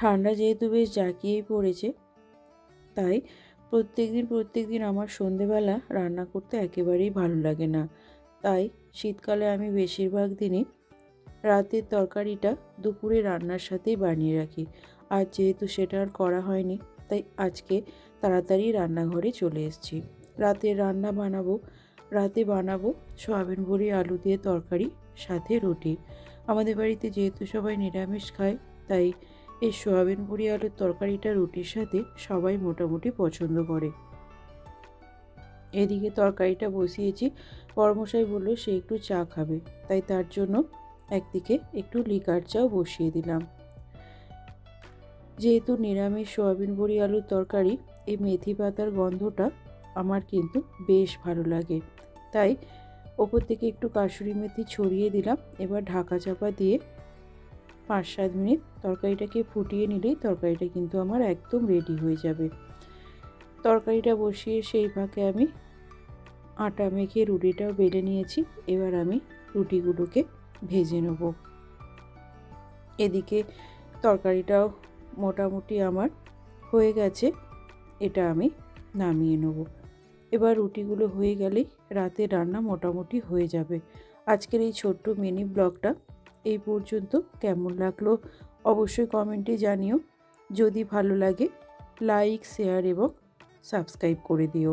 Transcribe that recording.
ঠান্ডা যেহেতু বেশ জাঁকিয়েই পড়েছে, তাই প্রত্যেক দিন আমার সন্ধেবেলা রান্না করতে একেবারেই ভালো লাগে না। তাই শীতকালে আমি বেশিরভাগ দিনই রাতের তরকারিটা দুপুরে রান্নার সাথেই বানিয়ে রাখি। আর যেহেতু সেটা আর করা হয়নি, তাই আজকে তাড়াতাড়ি রান্নাঘরে চলে এসেছি। রাতে বানাবো সয়াবিন বড়ি আলু দিয়ে তরকারি, সাথে রুটি। আমাদের বাড়িতে যেহেতু সবাই নিরামিষ খায়, তাই এই সয়াবিন বড়ি আলুর তরকারিটা রুটির সাথে সবাই মোটামুটি পছন্দ করে। এদিকে তরকারিটা বসিয়েছি। বড়মশাই বলল সে একটু চা খাবে, তাই তার জন্য একদিকে একটু লিকার চাও বসিয়ে দিলাম। যেহেতু নিরামিষ সয়াবিন বড়ি আলুর তরকারি, এই মেথি পাতার গন্ধটা আমার কিন্তু বেশ ভালো লাগে, তাই ওপর থেকে একটু কাসুরি মেথি ছড়িয়ে দিলাম। এবার ঢাকা চাপা দিয়ে 5-7 মিনিট তরকারিটাকে ফুটিয়ে নিলেই তরকারিটা কিন্তু আমার একদম রেডি হয়ে যাবে। তরকারিটা বসিয়ে সেই ফাঁকে আমি আটা মেখে রুটিটাও বেলে নিয়েছি। এবার আমি রুটিগুলোকে ভেজে নেব। এদিকে তরকারিটাও মোটামুটি আমার হয়ে গেছে, এটা আমি নামিয়ে নেব। এবার রুটিগুলো হয়ে গেলেই রাতের রান্না মোটামুটি হয়ে যাবে। আজকের এই ছোট্ট মিনি ব্লগটা এই পর্যন্ত। কেমন লাগলো অবশ্যই কমেন্টে জানিও। যদি ভালো লাগে লাইক, শেয়ার এবং সাবস্ক্রাইব করে দিও।